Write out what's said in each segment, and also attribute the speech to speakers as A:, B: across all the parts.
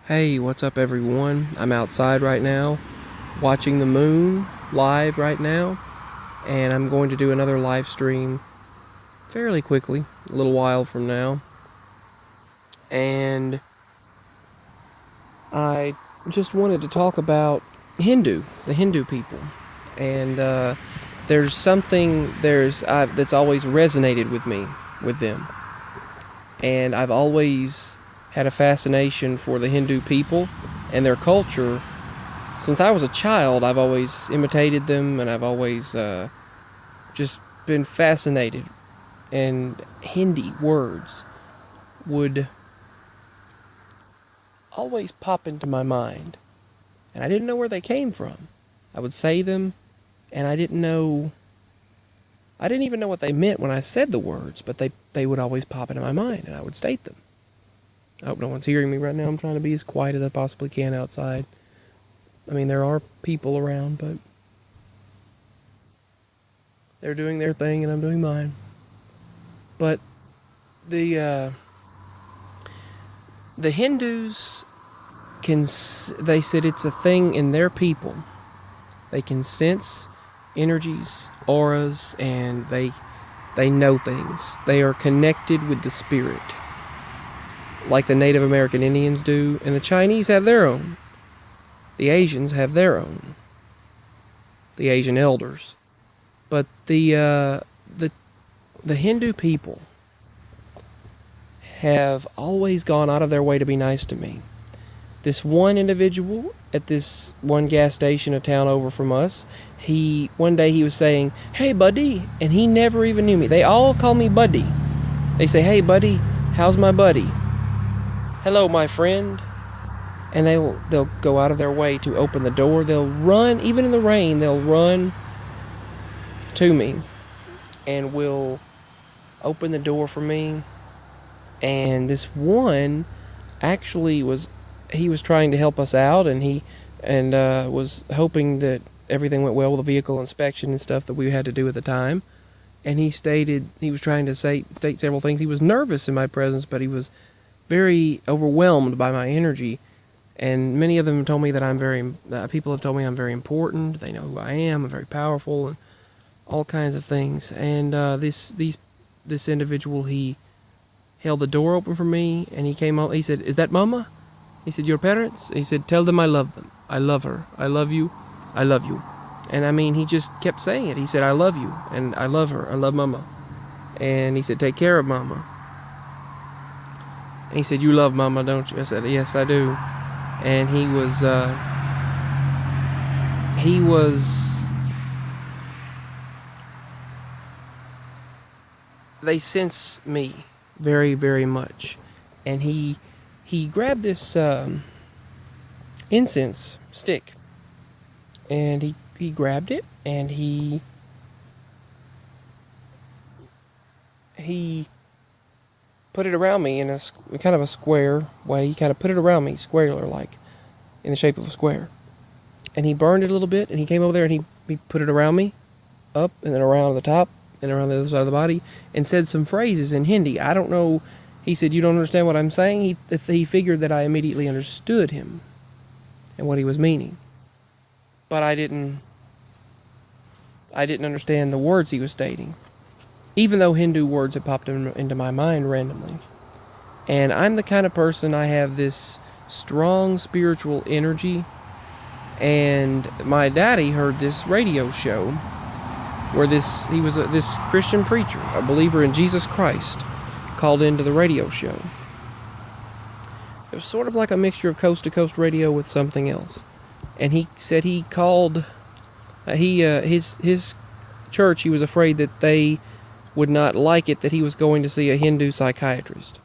A: Hey, what's up, everyone? I'm outside right now, watching the moon live right now, and I'm going to do another live stream fairly quickly, a little while from now. And I just wanted to talk about the Hindu people. And there's something that's always resonated with me, with them. And I've always had a fascination for the Hindu people and their culture. Since I was a child, I've always imitated them, and I've always just been fascinated. And Hindi words would always pop into my mind, and I didn't know where they came from. I would say them, and I didn't even know what they meant when I said the words, but they would always pop into my mind, and I would state them. I hope no one's hearing me right now. I'm trying to be as quiet as I possibly can outside. I mean, there are people around, but they're doing their thing and I'm doing mine. But the Hindus they said it's a thing in their people. They can sense energies, auras, and they know things. They are connected with the spirit, like the Native American Indians do, and the Chinese have their own. The Asians have their own. The Asian elders. But the Hindu people have always gone out of their way to be nice to me. This one individual at this one gas station a town over from us, one day he was saying, "Hey, buddy," and he never even knew me. They all call me buddy. They say, "Hey, buddy, how's my buddy? Hello, my friend." And they'll go out of their way to open the door. They'll run, even in the rain, they'll run to me and will open the door for me. And this one actually was trying to help us out, and he was hoping that everything went well with the vehicle inspection and stuff that we had to do at the time. And he stated he was trying to state several things. He was nervous in my presence, but he was very overwhelmed by my energy. And many of them told me that people have told me I'm very important. They know who I am. I'm very powerful, and all kinds of things. And this individual, he held the door open for me, and he came out. He said, "Is that Mama?" He said, "Your parents?" He said, "Tell them I love them. I love her. I love you. I love you." And I mean, he just kept saying it. He said, "I love you, and I love her. I love Mama." And he said, "Take care of Mama." And he said, "You love Mama, don't you?" I said, "Yes, I do." And he they sense me very, very much. And he grabbed this incense stick, and he grabbed it, and he put it around me in a kind of a square way. He kind of put it around me, square like, in the shape of a square. And he burned it a little bit, and he came over there, and he put it around me, up, and then around the top, and around the other side of the body, and said some phrases in Hindi. I don't know. He said, "You don't understand what I'm saying?" He figured that I immediately understood him and what he was meaning. But I didn't understand the words he was stating, even though Hindu words had popped into my mind randomly. And I'm the kind of person, I have this strong spiritual energy. And my daddy heard this radio show where he was this Christian preacher, a believer in Jesus Christ, called into the radio show. It was sort of like a mixture of coast-to-coast radio with something else. And he said he called his church. He was afraid that they would not like it that he was going to see a Hindu psychiatrist,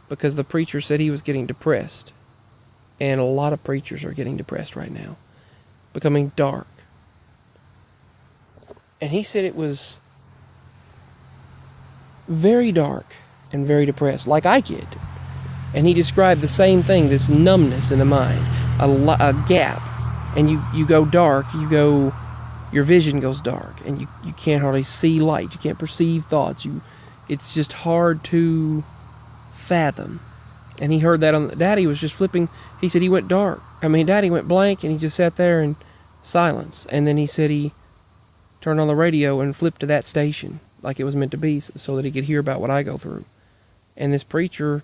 A: because the preacher said he was getting depressed. And a lot of preachers are getting depressed right now, becoming dark. And he said it was very dark and very depressed, like I get. And he described the same thing, this numbness in the mind, a gap. And you go dark, your vision goes dark, and you can't hardly see light. You can't perceive thoughts. It's just hard to fathom. And he heard that on Daddy was just flipping. He said he went dark. Daddy went blank, and he just sat there in silence. And then he said he turned on the radio and flipped to that station like it was meant to be, so that he could hear about what I go through. And this preacher,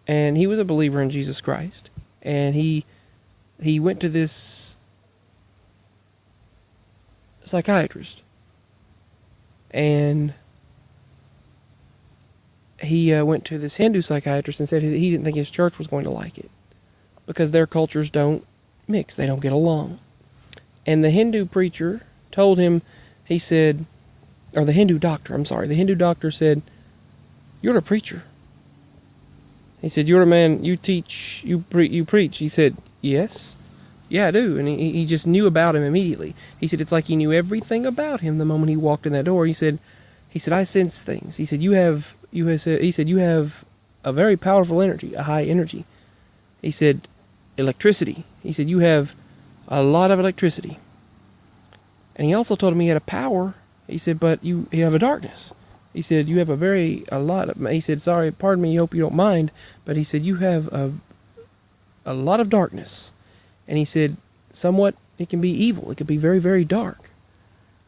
A: and he was a believer in Jesus Christ, and he went to this psychiatrist, and he went to this Hindu psychiatrist and said he didn't think his church was going to like it because their cultures don't mix, they don't get along. And the Hindu preacher told him, he said, or the Hindu doctor said, "You're a preacher." He said, "You're a man, you teach, you preach." He said, "Yes. Yeah, I do." And he just knew about him immediately. He said, it's like he knew everything about him the moment he walked in that door. He said, "I sense things." He said, you have a very powerful energy, a high energy. He said, "Electricity." He said, "You have a lot of electricity." And he also told him he had a power. He said, "But you have a darkness." He said, "You have he said, "Sorry, pardon me, hope you don't mind." But he said, "You have a lot of darkness." And he said, somewhat, it can be evil. It could be very, very dark.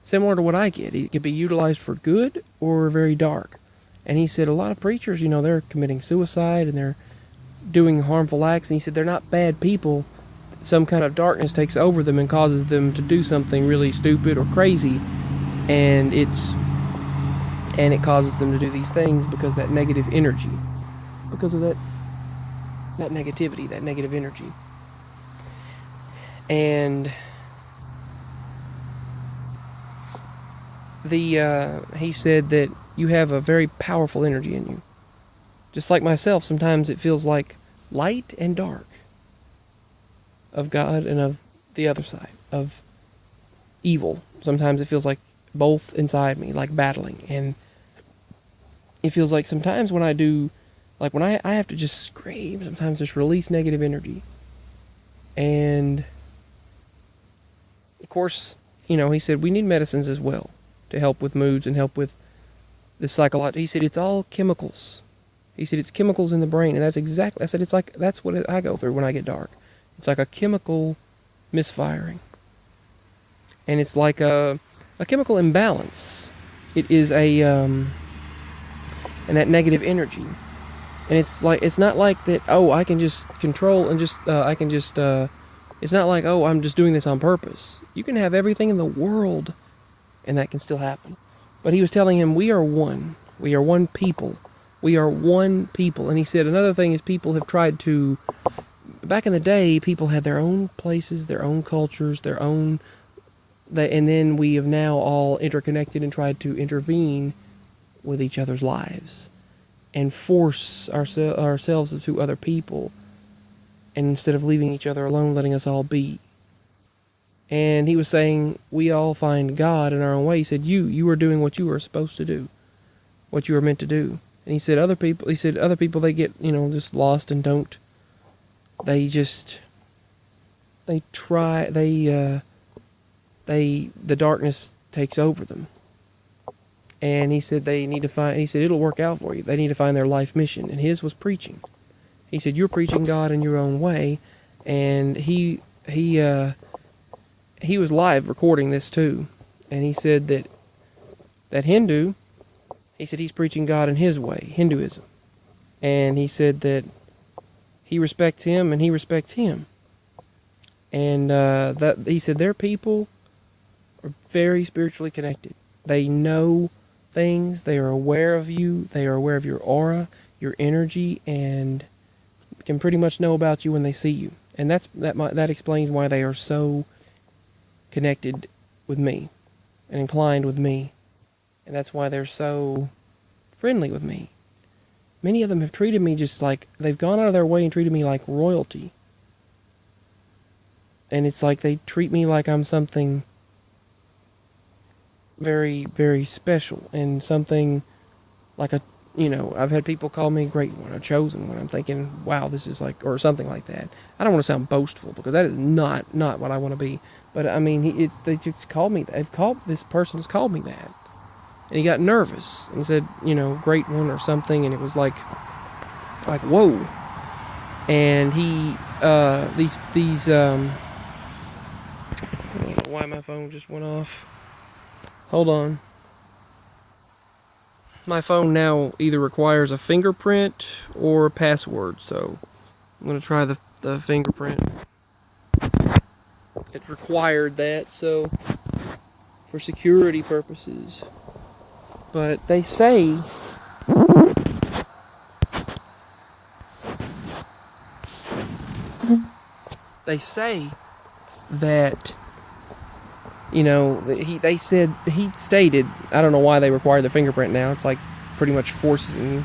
A: Similar to what I get. It could be utilized for good or very dark. And he said, a lot of preachers, they're committing suicide and they're doing harmful acts. And he said, they're not bad people. Some kind of darkness takes over them and causes them to do something really stupid or crazy. And it causes them to do these things because that negative energy. Because of that negativity, that negative energy. And he said that you have a very powerful energy in you. Just like myself, sometimes it feels like light and dark of God and of the other side, of evil. Sometimes it feels like both inside me, like battling. And it feels like sometimes when I do, like when I have to just scream, sometimes just release negative energy. And of course, he said we need medicines as well to help with moods and help with the psychological. He said it's all chemicals. He said it's chemicals in the brain, and I said it's like that's what I go through when I get dark. It's like a chemical misfiring, and it's like a chemical imbalance. It is and that negative energy, and it's not like that. Oh, I can just control and just It's not like, oh, I'm just doing this on purpose. You can have everything in the world, and that can still happen. But he was telling him, we are one. We are one people. We are one people. And he said another thing is people have tried to... Back in the day, people had their own places, their own cultures, and then we have now all interconnected and tried to intervene with each other's lives and force ourselves into other people. And instead of leaving each other alone, letting us all be. And he was saying, we all find God in our own way. He said, you are doing what you were supposed to do, what you were meant to do. And he said, other people, they get, just lost and don't. The darkness takes over them. And he said, it'll work out for you. They need to find their life mission. And his was preaching. He said, you're preaching God in your own way. And he was live recording this too. And he said that Hindu, he said he's preaching God in his way, Hinduism. And he said that he respects him and he respects him. And that he said their people are very spiritually connected. They know things. They are aware of you. They are aware of your aura, your energy, and can pretty much know about you when they see you. And that explains why they are so connected with me and inclined with me. And that's why they're so friendly with me. Many of them have treated me just like, they've gone out of their way and treated me like royalty. And it's like they treat me like I'm something very, very special and something like I've had people call me a great one, a chosen one. I'm thinking, wow, this is like, or something like that. I don't want to sound boastful because that is not what I want to be. But I mean, they just called me. This person's called me that, and he got nervous and said, great one or something, and it was like, whoa. and he these I don't know why my phone just went off. Hold on. My phone now either requires a fingerprint or a password, so I'm going to try the fingerprint. It required that, so for security purposes. But they say that, you know, he stated, I don't know why they require the fingerprint now. It's like pretty much forcing you,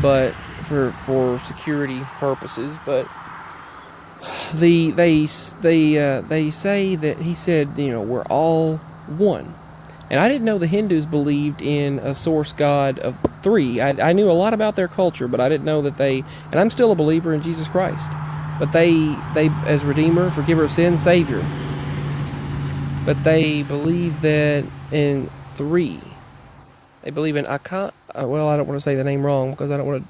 A: but for security purposes. But they say that he said, you know, we're all one. And I didn't know the Hindus believed in a source god of three. I knew a lot about their culture, but I didn't know that they, and I'm still a believer in Jesus Christ, but they as Redeemer, Forgiver of sins, Savior. But they believe that in three. They believe in Akha. Well, I don't want to say the name wrong because I don't want to,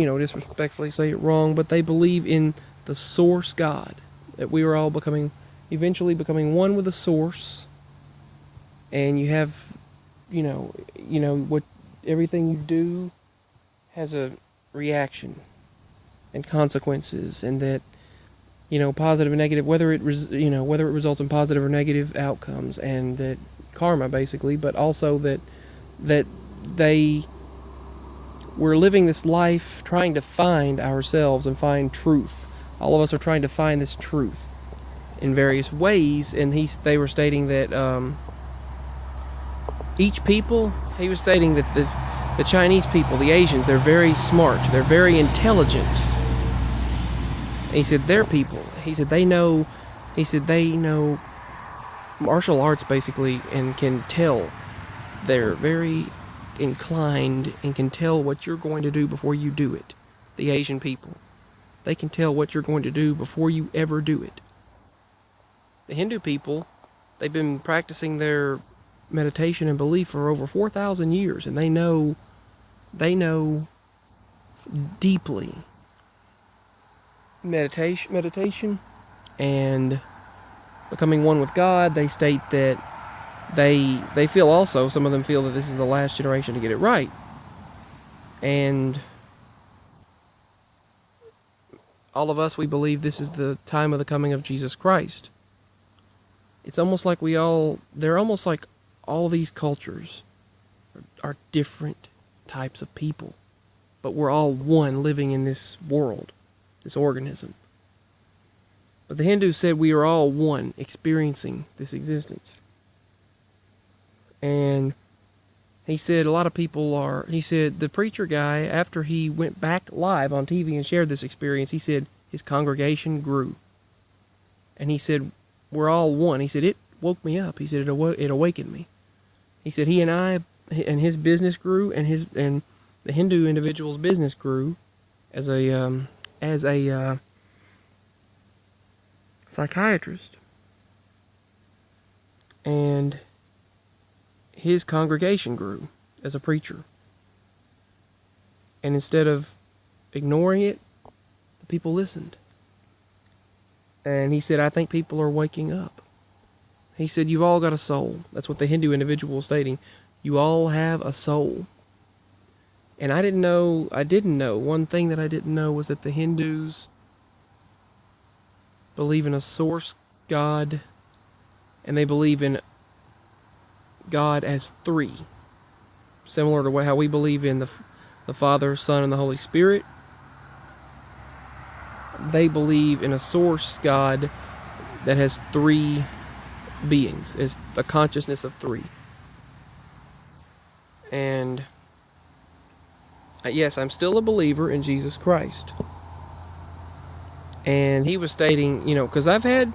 A: you know, disrespectfully say it wrong. But they believe in the source God, that we are all eventually becoming one with the source. And you have, you know what, everything you do has a reaction and consequences, and that, you know, positive and negative, whether it results in positive or negative outcomes, and that karma basically, but also that we're living this life trying to find ourselves and find truth. All of us are trying to find this truth in various ways, and they were stating that each people, he was stating that the Chinese people, the Asians, they're very smart, they're very intelligent. And he said their people, he said they know martial arts basically, and can tell. They're very inclined and can tell what you're going to do before you do it. The Asian people, they can tell what you're going to do before you ever do it. The Hindu people, they've been practicing their meditation and belief for over 4,000 years, and they know deeply meditation and becoming one with God. They state that they feel also, some of them feel that this is the last generation to get it right, and all of us, we believe this is the time of the coming of Jesus Christ. It's almost like they're almost like all these cultures are different types of people, but we're all one living in this world, this organism. But the Hindus said we are all one experiencing this existence. And he said a lot of people he said the preacher guy, after he went back live on TV and shared this experience, he said his congregation grew. And he said, we're all one. He said, it woke me up. He said, it awakened me. He said he and his business grew, and the Hindu individual's business grew as a psychiatrist. And his congregation grew as a preacher. And instead of ignoring it, the people listened. And he said, I think people are waking up. He said, you've all got a soul. That's what the Hindu individual was stating. You all have a soul. And I didn't know, one thing that I didn't know was that the Hindus believe in a source God, and they believe in God as three. Similar to how we believe in the Father, Son, and the Holy Spirit. They believe in a source God that has three beings, is a consciousness of three. And yes, I'm still a believer in Jesus Christ. And he was stating, you know, because I had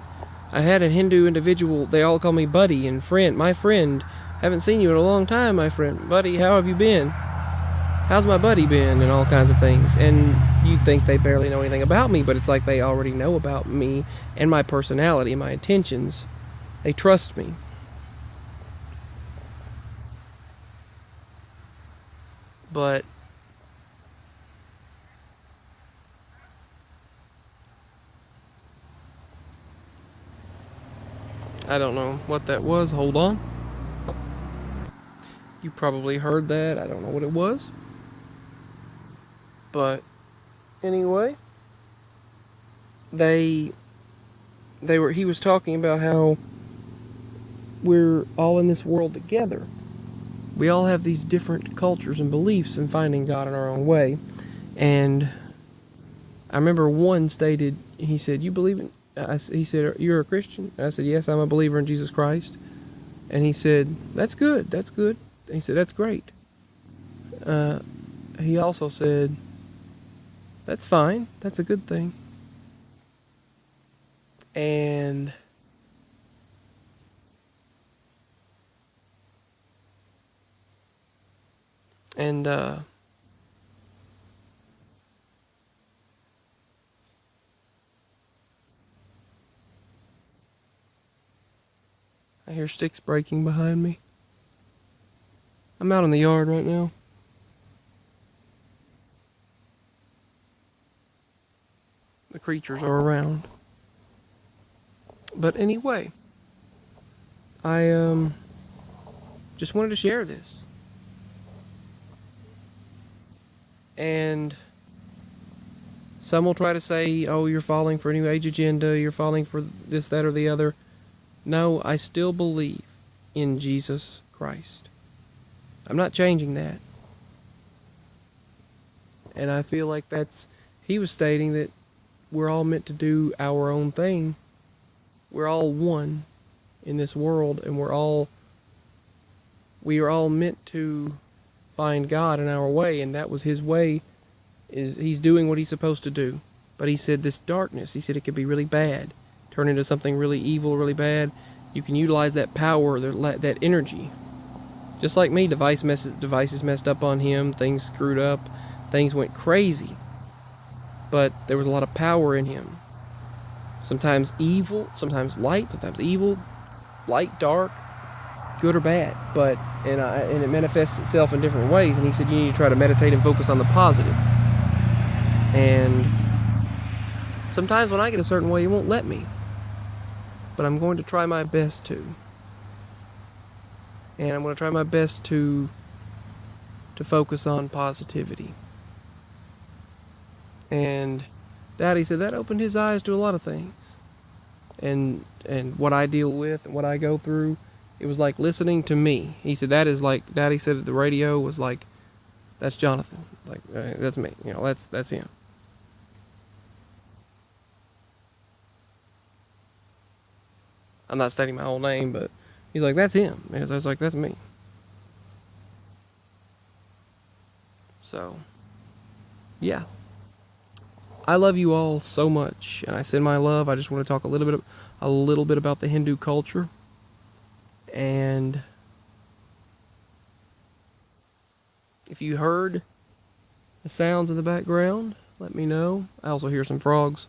A: a Hindu individual, they all call me buddy and friend, my friend. Haven't seen you in a long time, my friend. Buddy, how have you been? How's my buddy been? And all kinds of things. And you'd think they barely know anything about me, but it's like they already know about me and my personality and my intentions. They trust me. But I don't know what that was. Hold on. You probably heard that. I don't know what it was. But anyway, he was talking about how we're all in this world together. We all have these different cultures and beliefs in finding God in our own way. And I remember one stated, he said, "You believe in," he said, "You're a Christian?" And I said, "Yes, I'm a believer in Jesus Christ." And he said, "That's good, that's good." He said, "That's great." He also said, "That's fine, that's a good thing." And I hear sticks breaking behind me. I'm out in the yard right now. The creatures are around. But anyway, I just wanted to share this. And some will try to say, "Oh, you're falling for a New Age agenda, you're falling for this, that, or the other." No, I still believe in Jesus Christ. I'm not changing that. And I feel like he was stating that we're all meant to do our own thing. We're all one in this world, and we are all meant to find God in our way, and that was his way. He's doing what he's supposed to do. But he said this darkness, he said it could be really bad, turn into something really evil, really bad. You can utilize that power, that energy. Just like me, devices messed up on him, things screwed up, things went crazy. But there was a lot of power in him. Sometimes evil, sometimes light, sometimes evil, light, dark, good or bad. But and it manifests itself in different ways. And he said you need to try to meditate and focus on the positive. And sometimes when I get a certain way, it won't let me. But I'm going to try my best to. And I'm going to try my best to focus on positivity. And Daddy said that opened his eyes to a lot of things. And what I deal with and what I go through, it was like listening to me. He said that is like, Daddy said that the radio was like, that's Jonathan. Like, that's me. You know, that's him. I'm not stating my whole name, but he's like, that's him. And I was like, that's me. So, yeah. I love you all so much, and I send my love. I just want to talk a little bit about the Hindu culture. And if you heard the sounds in the background, let me know. I also hear some frogs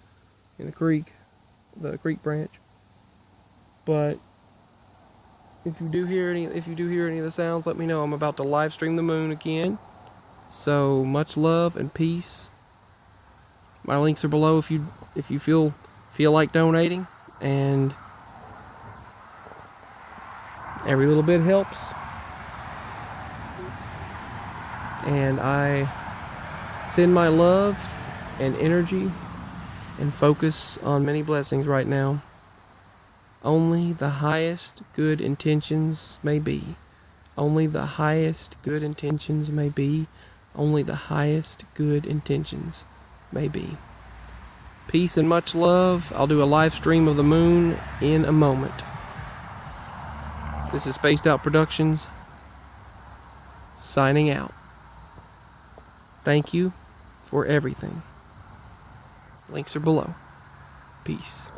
A: in the creek branch. But if you do hear any of the sounds, let me know. I'm about to live stream the moon again. So much love and peace. My links are below if you feel like donating, and every little bit helps. And I send my love and energy and focus on many blessings right now. Only the highest good intentions may be. Only the highest good intentions may be. Only the highest good intentions may be. Peace and much love. I'll do a live stream of the moon in a moment. This is Spaced Out Productions, signing out. Thank you for everything. Links are below. Peace.